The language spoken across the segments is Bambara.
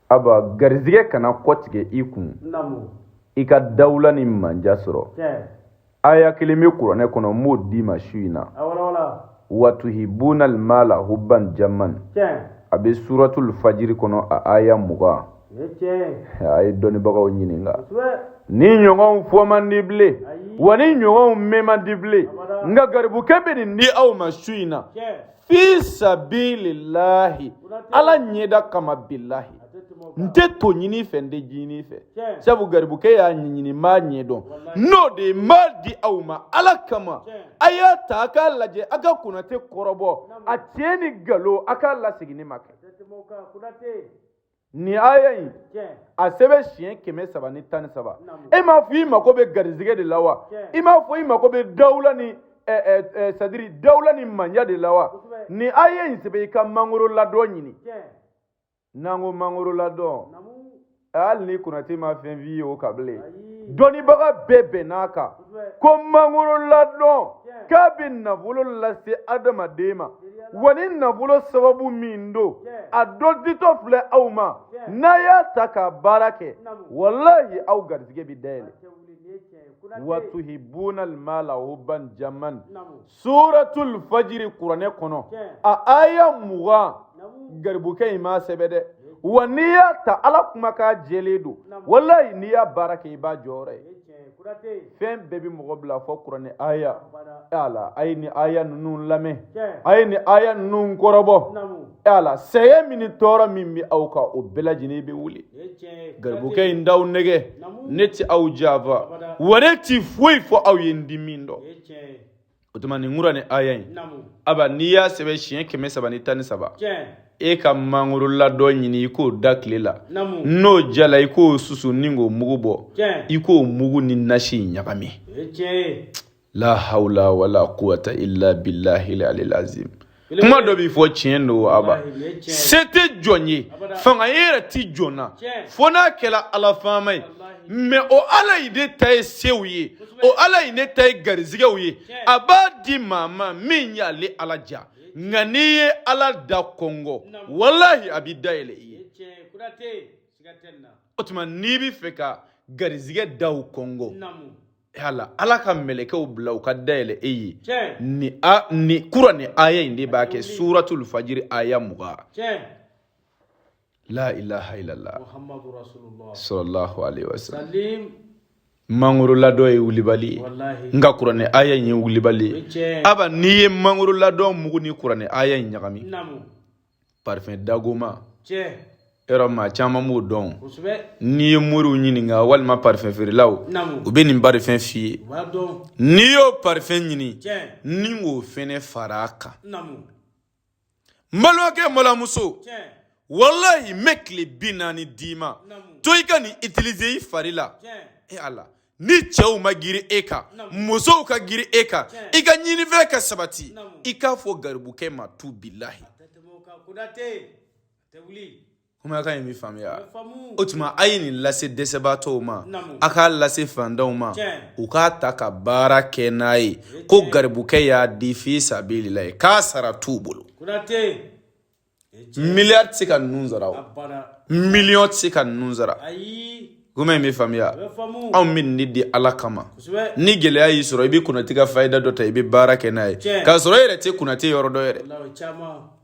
aba garizige kana kotige ikun ika dawla ni manja soro aya kelime qur'ane kono mo di mashina wa tuhibuna al mala hubban jamman abi suratul fajr kono aya muga ay doni bagaw nyininga ni nyongo fo mandible wani nyongo memandible nga garbu kebe ni aw mashina fi sabilillahi ala nyeda kama billahi nte to nyini fe nde jini fe sabu garbu ke ya nyini ma nyedo no de maldi awma ala kama ayata aka laje aka kunate korobo atieni galo aka la sigini make ni ayayi a sebe shien keme saba ni tani saba e ma fi mako be garizige de lawa e ma fo mako be dawla ni sadiri dawla ni manja de lawa ni ayayi sebe ka mangoro la do nyini nango mangoro la do al ni kunati ma fen vi o kable doni baga bebe naka ko mangoro la do kabin na vulo la se adama dema wani na vulo sababu mindo adodito fle awma na ya taka barake wallahi au garzige bidele wa tuhibuna al mala hubban jamman suratul fajr qur'ane kono a aya muga garbuke ma sebede waniya ta ala kuma ka jeledo wallahi niya barake ba jore fen bebi mugo bla fo qur'ane aya ala ayni aya nun lame ayni aya nun korobo ala seye mini tora mimmi awka o belajini be wuli garbuke ndaw nege neti aw java waneti foi fo aw yendi mindo otumani ngurane aya aba niya sebe chien keme saba ni tani saba e ka manguru la do nyini ko daklela no jala iko susu ningo mugubo iko mugu ni nashi nyakami la hawla wala quwwata illa billahi al azim kuma do bi fo chiendo aba c'était jonye fanga yera ti jona fona kela ala famai me o ala ide tay sewye o ala ine tay garizigawye abadi mama min ya le ala ja ngani ala da Kongo wallahi abida ile iye otuma nibi feka garizige da Kongo hala ala ka meleke ubla ka daile iye ni Qur'ani aya inde ba ke suratul fajr aya muga la ilaha illallah muhammadur rasulullah sallallahu alaihi wasallam mangoro lado e wulibali nga Qur'ani aya nyi wulibali aba niye mangoro lado mugu ni Qur'ani aya nyagami parfum dagoma era ma chama mu don niye muru nyini nga wal ma parfum firilaw ube ni parfum fi niyo parfum nyini ningo fene faraka maloke mola muso wallahi mekle binani dima toika ni utiliser farila e ala ni cɛw ma giri eka musow ka giri eka ika nyini ve ka sabati ika fo garbuke ma tu billahi kuma ka yimi famia otuma ayini lase desebato ma aka lase fandaw ma u ka ta ka bara kenai ko garbuke ya difi sabilillah ka sara tubulu milliard sika nunzara million sika nunzara kuma mi famia aw min nidi ala kama ni gele ayi soro ibi kunati ka faida dota ibi barake nae ka soro yere te kunati yoro do yere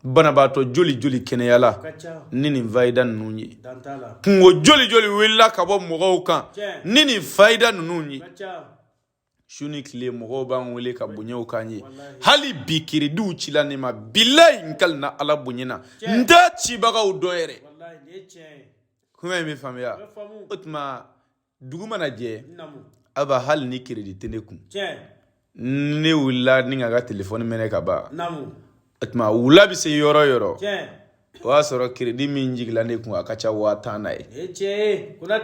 bana bato joli kene yala nini faida nunyi kungo joli willa ka bo mogo kan nini faida nunyi shuni kile mogo ban wele ka bunye kanyi hali bikiri du chila ni ma billahi nkal na ala bunyina nda chi baga do yere kuma mi famia utma duguma na je aba hal ni credit ne kun ne wula ni nga telephone mene ka ba utma wula bi se yoro wa soro credit min jigla ne kun akacha wata na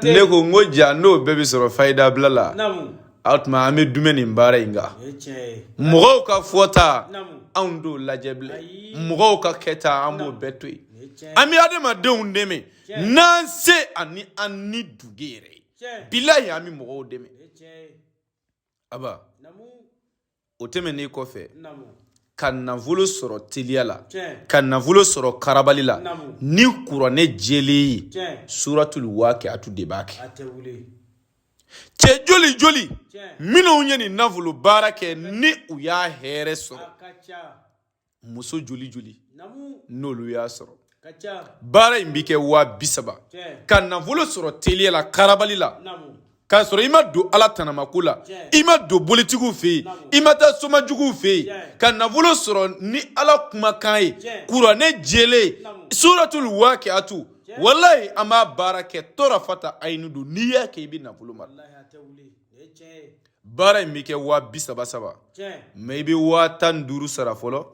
ne ko ngoja no bebi soro faida blala utma ame dumeni mbara inga mugo ka fota ando lajeble mugo ka keta ambo betui ami adema de undeme nanse ani dugere billahi ami mo deme aba oteme ne kofe ka nafolo sɔrɔ teliya la ka nafolo sɔrɔ karabali la ni kuranɛ jɛlen ye suratul waqi'atu de b'a kɛ cɛ joli minnu ye nin nafolo baara kɛ ni u y'a hɛrɛ sɔrɔ muso joli n'olu y'a sɔrɔ baara in bi kɛ 30,000 ka nafolo sɔrɔ teliya la karabali la k'a sɔrɔ i ma don ala tanamako la i ma don bolitigiw fɛ yen i ma taa somajuguw fɛ yen ka nafolo sɔrɔ ni ala kumakan ye kuranɛ jɛlen suratul waqi'atu wallahi an b'a baara kɛ torafata ayinu don n'i y'a kɛ i bɛ nafolo mara baara in bɛ kɛ 37,000 mais i bɛ 15,000 sara fɔlɔ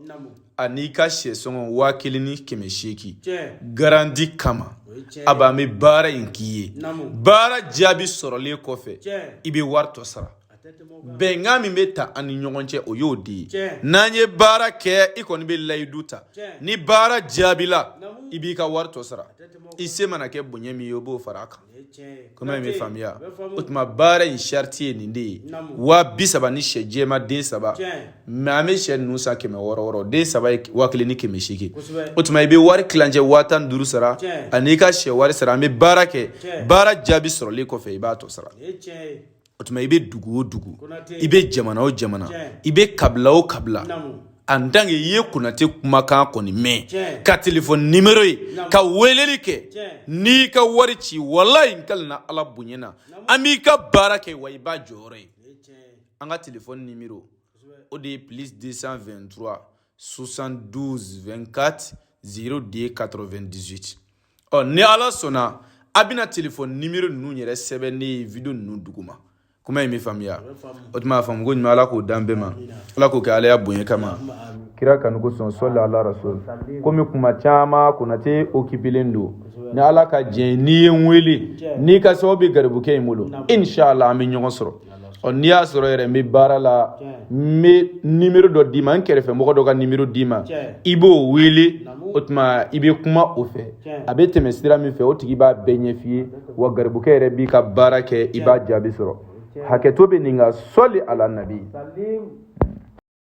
ani ka sɛsɔngɔ 1,800 garanti kama a b'an bɛ baara in k'i ye baara jaabi sɔrɔlen kɔfɛ i bɛ wari tɔ sara bɛnkan min bɛ ta an ni ɲɔgɔn cɛ o y'o de ye n'an ye baara kɛ i kɔni bɛ layidu ta ni baara jaabila i b'i ka wari tɔ sara i se mana kɛ bonya min ye o b'o fara a kan comment bɛ faamuya o tuma baara in sariti ye nin de ye 30,000 ni sɛ jɛma den 3 mais an bɛ sɛ ninnu san 600 den 3 ye 1,800 o tuma i bɛ wari kilancɛ 15,000 sara ani ka sɛ wari sara an bɛ baara kɛ baara jaabi sɔrɔlen kɔfɛ i b'a tɔ sara o tuma i bɛ dugu o dugu i bɛ jamana o jamana i bɛ kabila o kabila en tant que i ye Konate kumakan kɔni mɛn ka téléphone numéro ye ka weleli kɛ n'i ka wari ci wallahi n kali na ala bonyana an b'i ka baara kɛ wa i b'a jɔyɔrɔ ye an ka téléphone numéro o de ye +223 72 24 02 98 ni ala sɔnna a bɛna téléphone numéro ninnu yɛrɛ sɛbɛn ne ye video ninnu duguma kuma in bɛ faamuya o tuma a faamu ko ɲuman ala k'o dan bɛɛ ma ala k'o kɛ ala ya bonya kama kira kanu ko sɔn sɔli ala rasul komi kuma caman Konate occupelen don ni ala ka jɛn n'i ye n wele n'i ka sababu bɛ garibukɛ in bolo inshallah an bɛ ɲɔgɔn sɔrɔ n'i y'a sɔrɔ yɛrɛ n bɛ baara la n bɛ numéro dɔ d'i ma n kɛrɛfɛ mɔgɔ dɔ ka numéro d'i ma i b'o wele o tuma i bɛ kuma o fɛ a bɛ tɛmɛ sira min fɛ o tigi b'a bɛɛ ɲɛf'i ye wa garibukɛ yɛrɛ b'i ka baara kɛ i b'a jaabi sɔrɔ hakɛto bɛ nin ka sɔli ala nabi